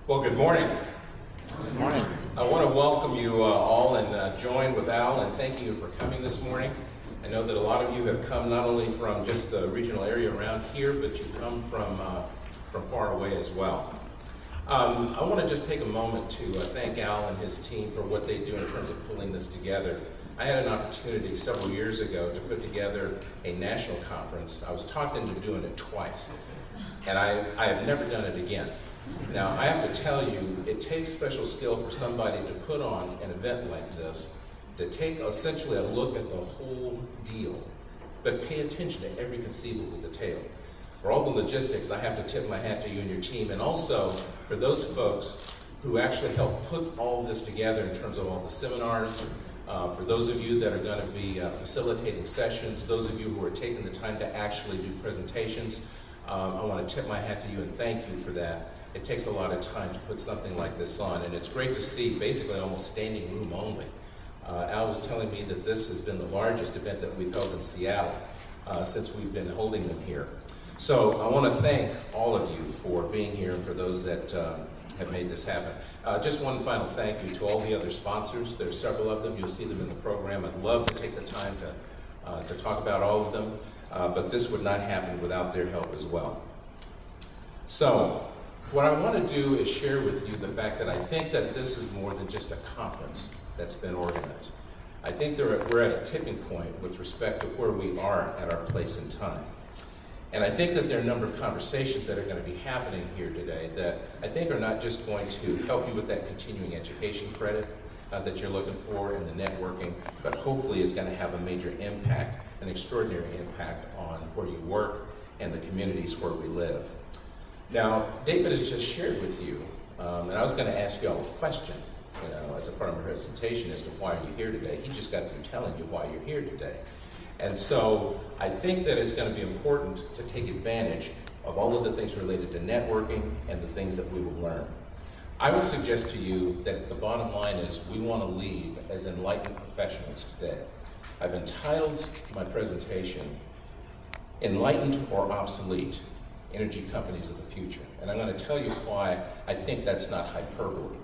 Well, good morning. Good morning. I want to welcome you all and join with Al in thanking you for coming this morning. I know that a lot of you have come not only from just the regional area around here, but you've come from far away as well. I want to just take a moment to thank Al and his team for what they do in terms of pulling this together. I had an opportunity several years ago to put together a national conference. I was talked into doing it twice, and I have never done it again. Now, I have to tell you, it takes special skill for somebody to put on an event like this, to take essentially a look at the whole deal, but pay attention to every conceivable detail. For all the logistics, I have to tip my hat to you and your team, and also for those folks who actually helped put all of this together in terms of all the seminars, for those of you that are going to be facilitating sessions, those of you who are taking the time to actually do presentations, I want to tip my hat to you and thank you for that. It takes a lot of time to put something like this on, and it's great to see basically almost standing room only. Al was telling me that this has been the largest event that we've held in Seattle since we've been holding them here. So I want to thank all of you for being here and for those that have made this happen. Just one final thank you to all the other sponsors. There are several of them. You'll see them in the program. I'd love to take the time to talk about all of them, but this would not happen without their help as well. So what I want to do is share with you the fact that I think that this is more than just a conference that's been organized. I think we're at a tipping point with respect to where we are at our place in time. And I think that there are a number of conversations that are going to be happening here today that I think are not just going to help you with that continuing education credit that you're looking for and the networking, but hopefully is going to have a major impact, an extraordinary impact on where you work and the communities where we live. Now, David has just shared with you, and I was going to ask you all a question, as a part of my presentation as to why are you here today. He just got through telling you why you're here today. And so I think that it's going to be important to take advantage of all of the things related to networking and the things that we will learn. I would suggest to you that the bottom line is we want to leave as enlightened professionals today. I've entitled my presentation, Enlightened or Obsolete? Energy Companies of the Future. And I'm going to tell you why I think that's not hyperbole.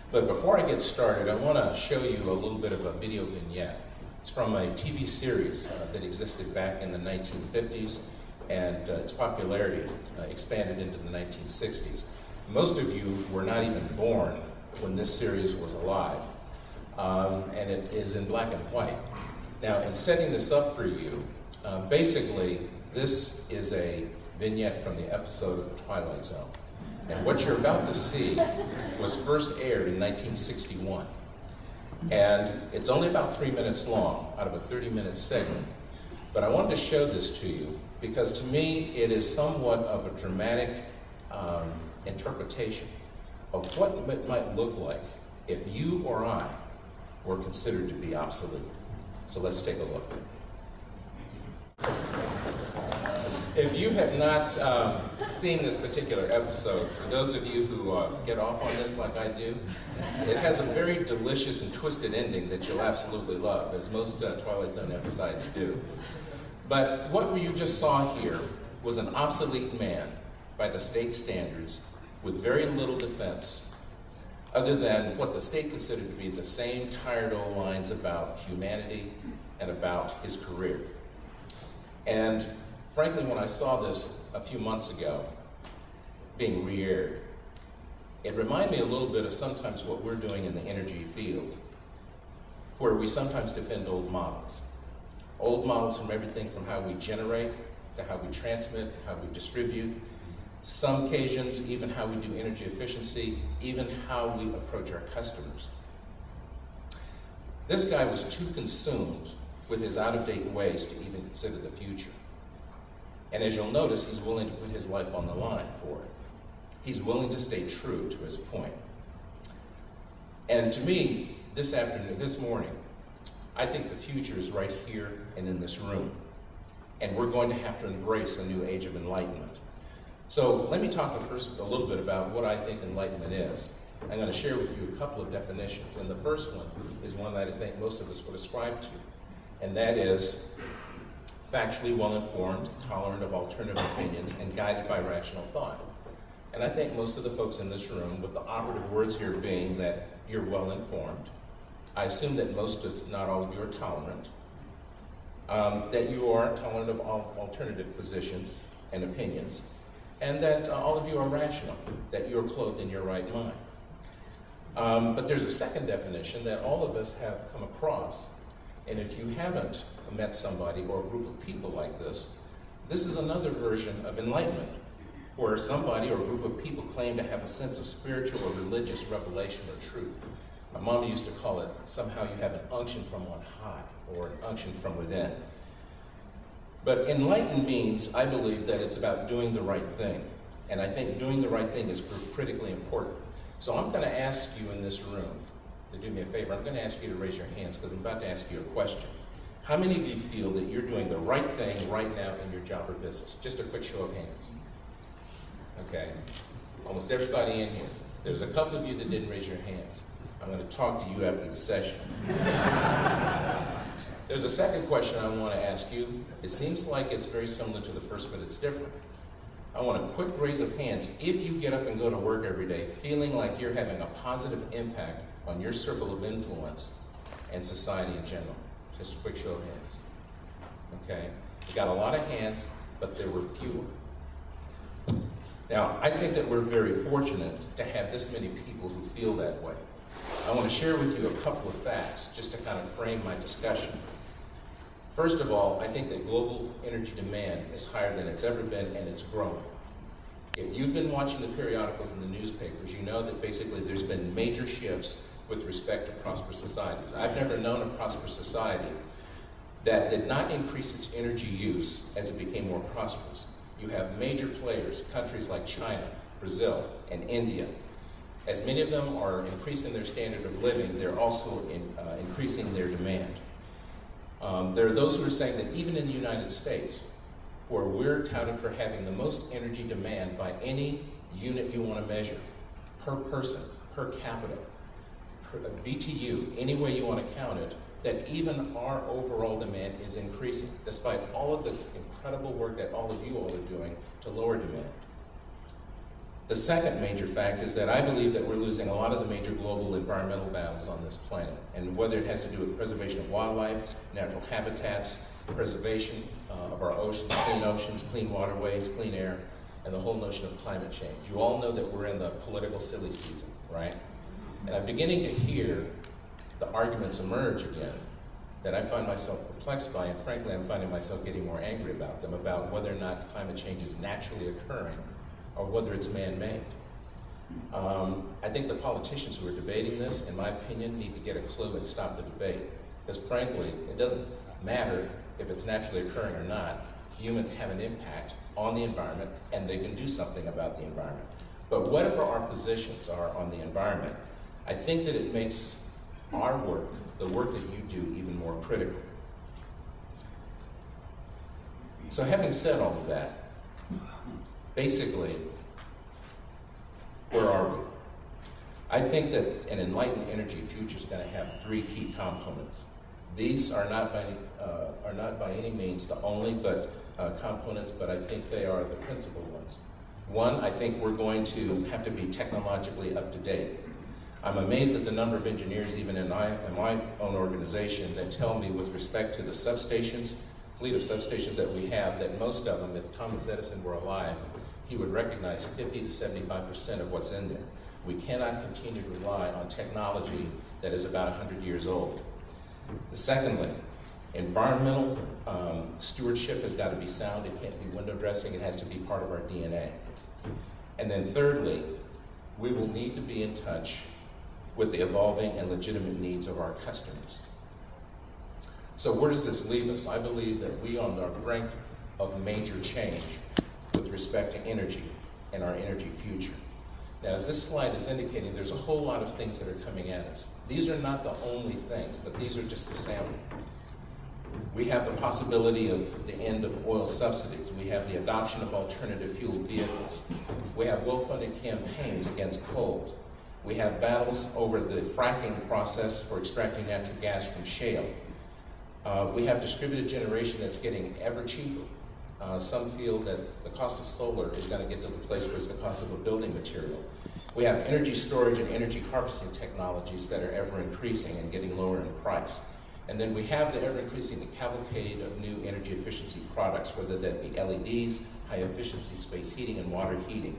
But before I get started, I want to show you a little bit of a video vignette. It's from a TV series that existed back in the 1950s, and its popularity expanded into the 1960s. Most of you were not even born when this series was alive, and it is in black and white. Now, in setting this up for you, basically, this is a vignette from the episode of The Twilight Zone. And what you're about to see was first aired in 1961. And it's only about 3 minutes long out of a 30-minute segment. But I wanted to show this to you because to me it is somewhat of a dramatic interpretation of what it might look like if you or I were considered to be obsolete. So let's take a look. If you have not seen this particular episode, for those of you who get off on this like I do, it has a very delicious and twisted ending that you'll absolutely love, as most Twilight Zone episodes do. But what you just saw here was an obsolete man by the state standards with very little defense, other than what the state considered to be the same tired old lines about humanity and about his career. And frankly, when I saw this a few months ago, being re-aired, it reminded me a little bit of sometimes what we're doing in the energy field, where we sometimes defend old models. Old models from everything from how we generate, to how we transmit, how we distribute, some occasions even how we do energy efficiency, even how we approach our customers. This guy was too consumed with his out-of-date ways to even consider the future. And as you'll notice, he's willing to put his life on the line for it. He's willing to stay true to his point. And to me, this morning, I think the future is right here and in this room. And we're going to have to embrace a new age of enlightenment. So let me talk first a little bit about what I think enlightenment is. I'm going to share with you a couple of definitions. And the first one is one that I think most of us would ascribe to. And that is factually well-informed, tolerant of alternative opinions, and guided by rational thought. And I think most of the folks in this room, with the operative words here being that you're well informed, I assume that most, if not all of you, are tolerant, that you are tolerant of alternative positions and opinions, and that all of you are rational, that you're clothed in your right mind. But there's a second definition that all of us have come across, and if you haven't met somebody or a group of people like this is another version of enlightenment, where somebody or a group of people claim to have a sense of spiritual or religious revelation or truth. My mom used to call it, somehow you have an unction from on high, or an unction from within. But enlightened means, I believe, that it's about doing the right thing. And I think doing the right thing is critically important. So I'm going to ask you in this room to do me a favor. I'm going to ask you to raise your hands because I'm about to ask you a question. How many of you feel that you're doing the right thing right now in your job or business? Just a quick show of hands. Okay. Almost everybody in here. There's a couple of you that didn't raise your hands. I'm going to talk to you after the session. There's a second question I want to ask you. It seems like it's very similar to the first, but it's different. I want a quick raise of hands if you get up and go to work every day feeling like you're having a positive impact on your circle of influence and society in general. Just a quick show of hands. Okay? We got a lot of hands, but there were fewer. Now, I think that we're very fortunate to have this many people who feel that way. I want to share with you a couple of facts just to kind of frame my discussion. First of all, I think that global energy demand is higher than it's ever been, and it's growing. If you've been watching the periodicals and the newspapers, you know that basically there's been major shifts with respect to prosperous societies. I've never known a prosperous society that did not increase its energy use as it became more prosperous. You have major players, countries like China, Brazil, and India. As many of them are increasing their standard of living, they're also increasing their demand. There are those who are saying that even in the United States, where we're touted for having the most energy demand by any unit you want to measure, per person, per capita, per BTU, any way you want to count it, that even our overall demand is increasing, despite all of the incredible work that all of you all are doing to lower demand. The second major fact is that I believe that we're losing a lot of the major global environmental battles on this planet, and whether it has to do with preservation of wildlife, natural habitats, preservation of our oceans, clean waterways, clean air, and the whole notion of climate change. You all know that we're in the political silly season, right? And I'm beginning to hear the arguments emerge again that I find myself perplexed by, and frankly, I'm finding myself getting more angry about them, about whether or not climate change is naturally occurring or whether it's man-made. I think the politicians who are debating this, in my opinion, need to get a clue and stop the debate. Because frankly, it doesn't matter if it's naturally occurring or not. Humans have an impact on the environment, and they can do something about the environment. But whatever our positions are on the environment, I think that it makes our work, the work that you do, even more critical. So having said all of that, basically, where are we? I think that an enlightened energy future is going to have three key components. These are not by any means the only components, but I think they are the principal ones. One, I think we're going to have to be technologically up to date. I'm amazed at the number of engineers, even in my own organization, that tell me with respect to the substations, fleet of substations that we have, that most of them, if Thomas Edison were alive, he would recognize 50 to 75% of what's in there. We cannot continue to rely on technology that is about 100 years old. Secondly, environmental stewardship has got to be sound. It can't be window dressing. It has to be part of our DNA. And then thirdly, we will need to be in touch with the evolving and legitimate needs of our customers. So where does this leave us? I believe that we are on the brink of major change with respect to energy and our energy future. Now, as this slide is indicating, there's a whole lot of things that are coming at us. These are not the only things, but these are just the sample. We have the possibility of the end of oil subsidies. We have the adoption of alternative fuel vehicles. We have well-funded campaigns against coal. We have battles over the fracking process for extracting natural gas from shale. We have distributed generation that's getting ever cheaper. Some feel that the cost of solar is going to get to the place where it's the cost of a building material. We have energy storage and energy harvesting technologies that are ever increasing and getting lower in price. And then we have the ever increasing cavalcade of new energy efficiency products, whether that be LEDs, high efficiency space heating, and water heating.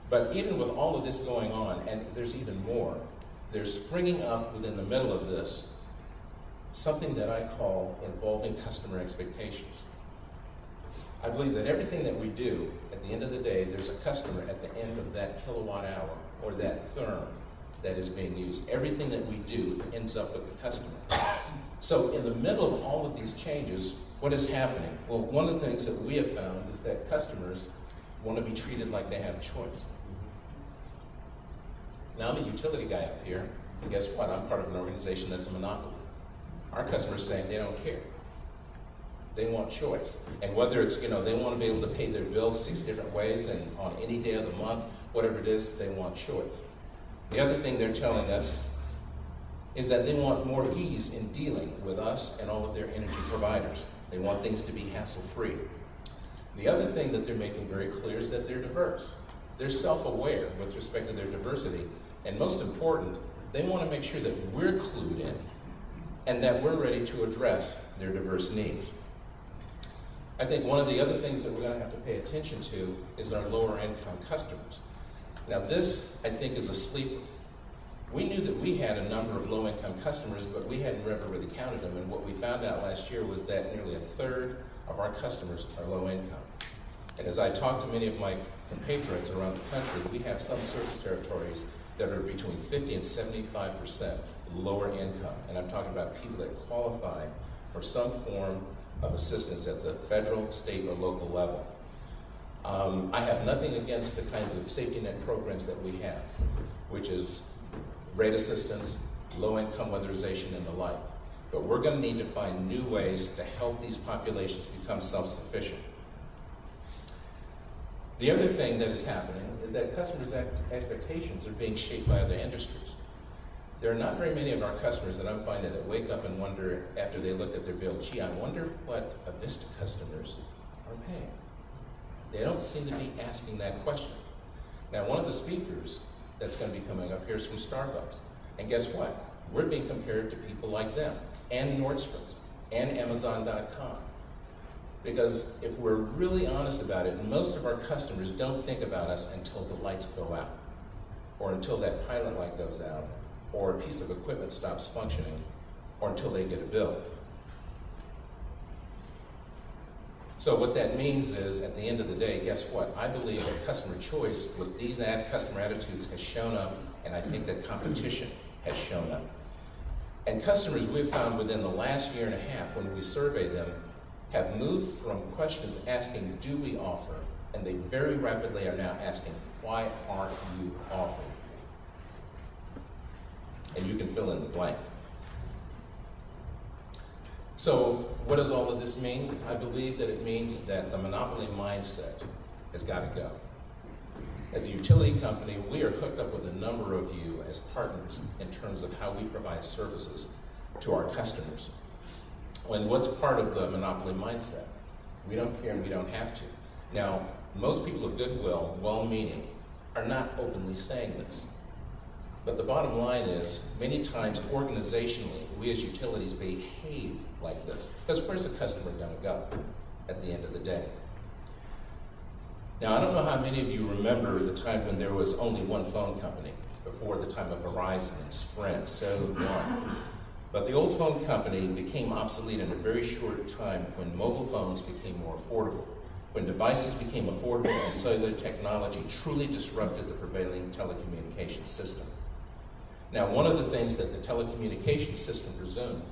But even with all of this going on, and there's even more, there's springing up within the middle of this something that I call involving customer expectations. I believe that everything that we do, at the end of the day, there's a customer at the end of that kilowatt hour or that therm that is being used. Everything that we do ends up with the customer. So in the middle of all of these changes, what is happening? Well, one of the things that we have found is that customers want to be treated like they have choice. Now, I'm a utility guy up here, and guess what? I'm part of an organization that's a monopoly. Our customers saying they don't care. They want choice. And whether it's, they want to be able to pay their bills 6 different ways and on any day of the month, whatever it is, they want choice. The other thing they're telling us is that they want more ease in dealing with us and all of their energy providers. They want things to be hassle-free. The other thing that they're making very clear is that they're diverse. They're self-aware with respect to their diversity, and most important, they want to make sure that we're clued in and that we're ready to address their diverse needs. I think one of the other things that we're going to have to pay attention to is our lower income customers. Now this, I think, is a sleeper. We knew that we had a number of low income customers, but we hadn't ever really counted them, and what we found out last year was that nearly 1/3 of our customers are low income. And as I talk to many of my compatriots around the country, we have some service territories that are between 50 and 75% lower income. And I'm talking about people that qualify for some form of assistance at the federal, state, or local level. I have nothing against the kinds of safety net programs that we have, which is rate assistance, low-income weatherization, and the like. But we're going to need to find new ways to help these populations become self-sufficient. The other thing that is happening is that customers' expectations are being shaped by other industries. There are not very many of our customers that I'm finding that wake up and wonder after they look at their bill, gee, I wonder what Avista customers are paying. They don't seem to be asking that question. Now, one of the speakers that's going to be coming up here is from Starbucks. And guess what? We're being compared to people like them, and Nordstrom's, and Amazon.com. Because if we're really honest about it, most of our customers don't think about us until the lights go out, or until that pilot light goes out, or a piece of equipment stops functioning, or until they get a bill. So what that means is, at the end of the day, guess what? I believe that customer choice with these customer attitudes has shown up, and I think that competition has shown up. And customers we've found within the last year and a half, when we survey them, have moved from questions asking, do we offer? And they very rapidly are now asking, why aren't you offering? And you can fill in the blank. So what does all of this mean? I believe that it means that the monopoly mindset has got to go. As a utility company, we are hooked up with a number of you as partners in terms of how we provide services to our customers. And what's part of the monopoly mindset? We don't care and we don't have to. Now, most people of goodwill, well-meaning, are not openly saying this. But the bottom line is, many times organizationally, we as utilities behave like this. Because where's the customer going to go at the end of the day? Now, I don't know how many of you remember the time when there was only one phone company, before the time of Verizon and Sprint, Cellular One. But the old phone company became obsolete in a very short time when mobile phones became more affordable, when devices became affordable and cellular technology truly disrupted the prevailing telecommunications system. Now, one of the things that the telecommunications system presumed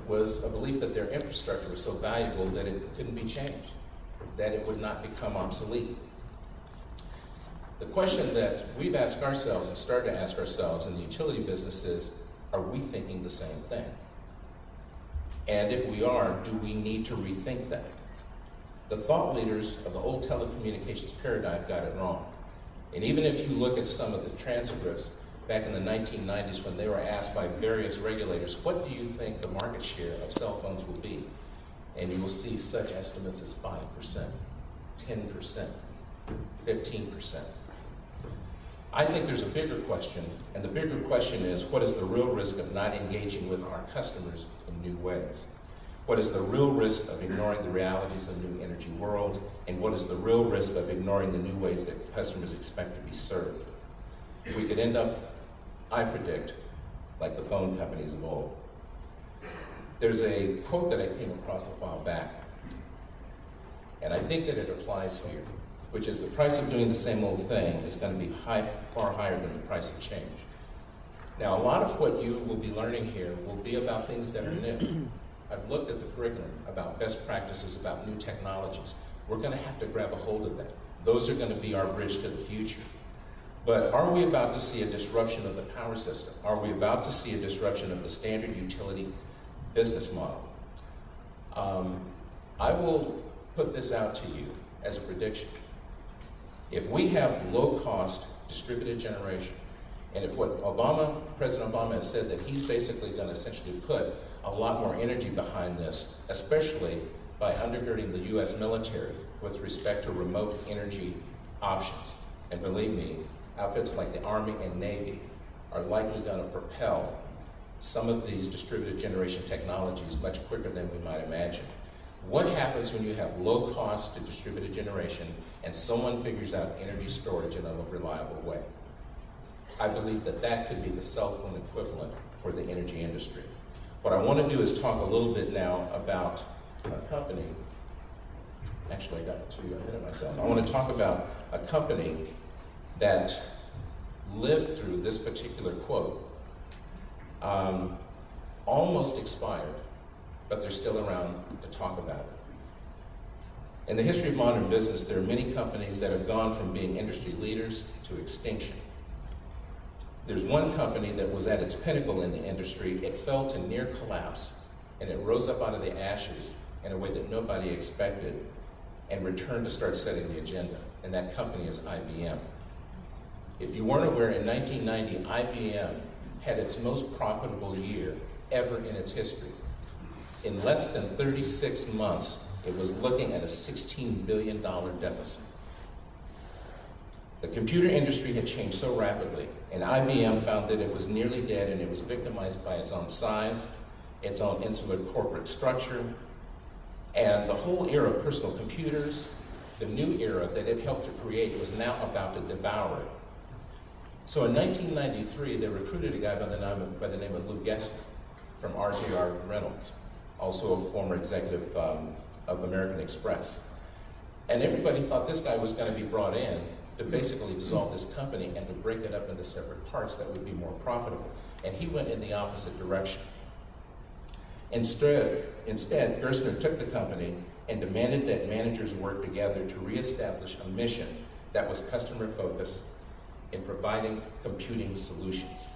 was a belief that their infrastructure was so valuable that it couldn't be changed, that it would not become obsolete. The question that we've asked ourselves and started to ask ourselves in the utility business is, are we thinking the same thing? And if we are, do we need to rethink that? The thought leaders of the old telecommunications paradigm got it wrong. And even if you look at some of the transcripts back in the 1990s when they were asked by various regulators, what do you think the market share of cell phones will be? And you will see such estimates as 5%, 10%, 15%. I think there's a bigger question, and the bigger question is, what is the real risk of not engaging with our customers in new ways? What is the real risk of ignoring the realities of the new energy world? And what is the real risk of ignoring the new ways that customers expect to be served? We could end up, I predict, like the phone companies of old. There's a quote that I came across a while back, and I think that it applies here, which is the price of doing the same old thing is going to be far higher than the price of change. Now, a lot of what you will be learning here will be about things that are new. I've looked at the curriculum about best practices, about new technologies. We're going to have to grab a hold of that. Those are going to be our bridge to the future. But are we about to see a disruption of the power system? Are we about to see a disruption of the standard utility business model? I will put this out to you as a prediction. If we have low-cost distributed generation, and if what President Obama has said that he's basically going to essentially put a lot more energy behind this, especially by undergirding the U.S. military with respect to remote energy options. And believe me, outfits like the Army and Navy are likely going to propel some of these distributed generation technologies much quicker than we might imagine. What happens when you have low cost to distributed generation and someone figures out energy storage in a reliable way? I believe that that could be the cell phone equivalent for the energy industry. What I want to do is talk a little bit now about a company. Actually, I got too ahead of myself. I want to talk about a company that lived through this particular quote. Almost expired, but they're still around to talk about it. In the history of modern business, there are many companies that have gone from being industry leaders to extinction. There's one company that was at its pinnacle in the industry. It fell to near collapse, and it rose up out of the ashes in a way that nobody expected and returned to start setting the agenda, and that company is IBM. If you weren't aware, in 1990, IBM had its most profitable year ever in its history. In less than 36 months, it was looking at a $16 billion deficit. The computer industry had changed so rapidly, and IBM found that it was nearly dead, and it was victimized by its own size, its own insular corporate structure, and the whole era of personal computers, the new era that it helped to create, was now about to devour it. So in 1993, they recruited a guy by the name of Lou Gessner from RJR Reynolds, also a former executive of American Express. And everybody thought this guy was going to be brought in to basically dissolve this company and to break it up into separate parts that would be more profitable. And he went in the opposite direction. Instead, Gerstner took the company and demanded that managers work together to reestablish a mission that was customer-focused in providing computing solutions.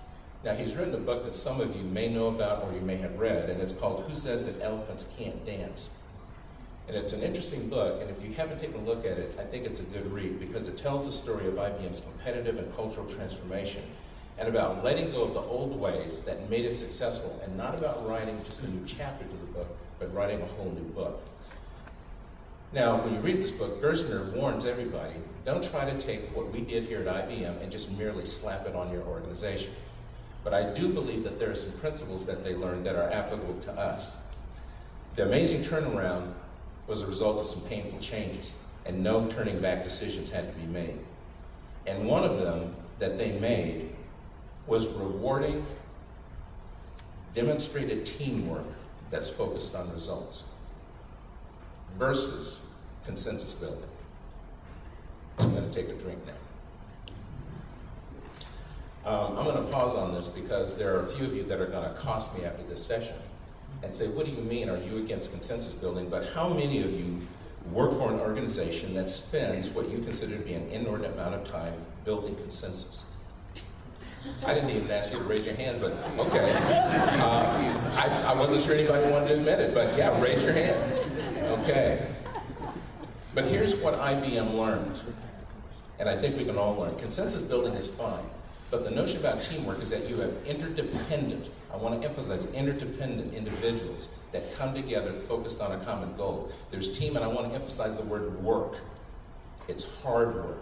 Now, he's written a book that some of you may know about or you may have read, and it's called Who Says That Elephants Can't Dance? And it's an interesting book, and if you haven't taken a look at it, I think it's a good read because it tells the story of IBM's competitive and cultural transformation and about letting go of the old ways that made it successful, and not about writing just a new chapter to the book, but writing a whole new book. Now, when you read this book, Gerstner warns everybody, don't try to take what we did here at IBM and just merely slap it on your organization. But I do believe that there are some principles that they learned that are applicable to us. The amazing turnaround was a result of some painful changes, and no turning back decisions had to be made. And one of them that they made was rewarding demonstrated teamwork that's focused on results versus consensus building. I'm going to take a drink now. I'm going to pause on this because there are a few of you that are going to accost me after this session and say, what do you mean, are you against consensus building? But how many of you work for an organization that spends what you consider to be an inordinate amount of time building consensus? I didn't even ask you to raise your hand, but okay. I wasn't sure anybody wanted to admit it, but yeah, raise your hand. Okay. But here's what IBM learned, and I think we can all learn. Consensus building is fine. But the notion about teamwork is that you have interdependent, I want to emphasize interdependent individuals that come together focused on a common goal. There's team, and I want to emphasize the word work. It's hard work,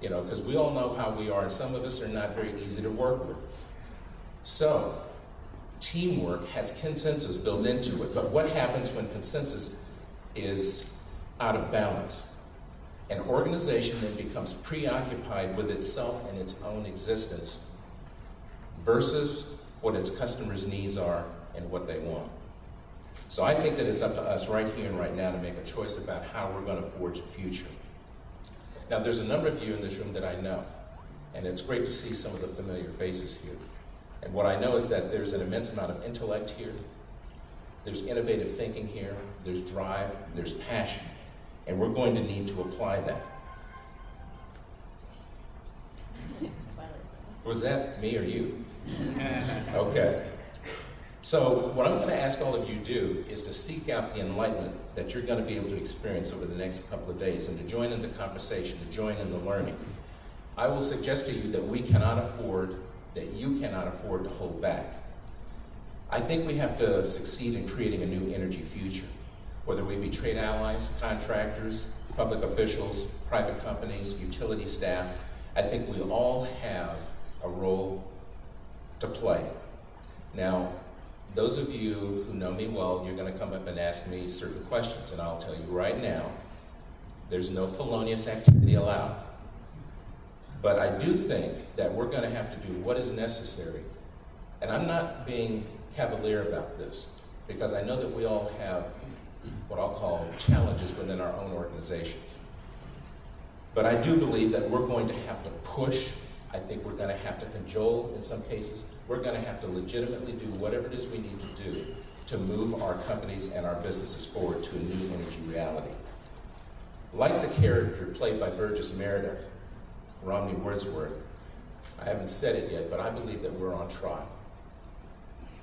you know, because we all know how we are, and some of us are not very easy to work with. So, teamwork has consensus built into it, but what happens when consensus is out of balance? An organization then becomes preoccupied with itself and its own existence versus what its customers' needs are and what they want. So I think that it's up to us right here and right now to make a choice about how we're going to forge a future. Now, there's a number of you in this room that I know, and it's great to see some of the familiar faces here. And what I know is that there's an immense amount of intellect here, there's innovative thinking here, there's drive, there's passion. And we're going to need to apply that. Was that me or you? Okay. So what I'm going to ask all of you to do is to seek out the enlightenment that you're going to be able to experience over the next couple of days and to join in the conversation, to join in the learning. I will suggest to you that you cannot afford to hold back. I think we have to succeed in creating a new energy future. Whether we be trade allies, contractors, public officials, private companies, utility staff, I think we all have a role to play. Now, those of you who know me well, you're going to come up and ask me certain questions, and I'll tell you right now, there's no felonious activity allowed. But I do think that we're going to have to do what is necessary. And I'm not being cavalier about this, because I know that we all have what I'll call challenges within our own organizations. But I do believe that we're going to have to push. I think we're going to have to cajole in some cases. We're going to have to legitimately do whatever it is we need to do to move our companies and our businesses forward to a new energy reality. Like the character played by Burgess Meredith, Romney Wordsworth, I haven't said it yet, but I believe that we're on trial.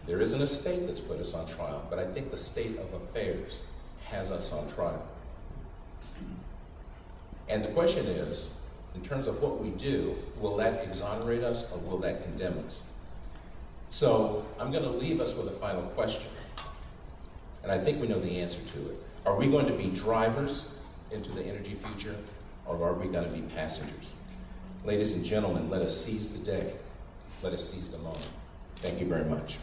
There isn't a state that's put us on trial, but I think the state of affairs has us on trial. And the question is, in terms of what we do, will that exonerate us or will that condemn us? So I'm going to leave us with a final question. And I think we know the answer to it. Are we going to be drivers into the energy future, or are we going to be passengers? Ladies and gentlemen, let us seize the day. Let us seize the moment. Thank you very much.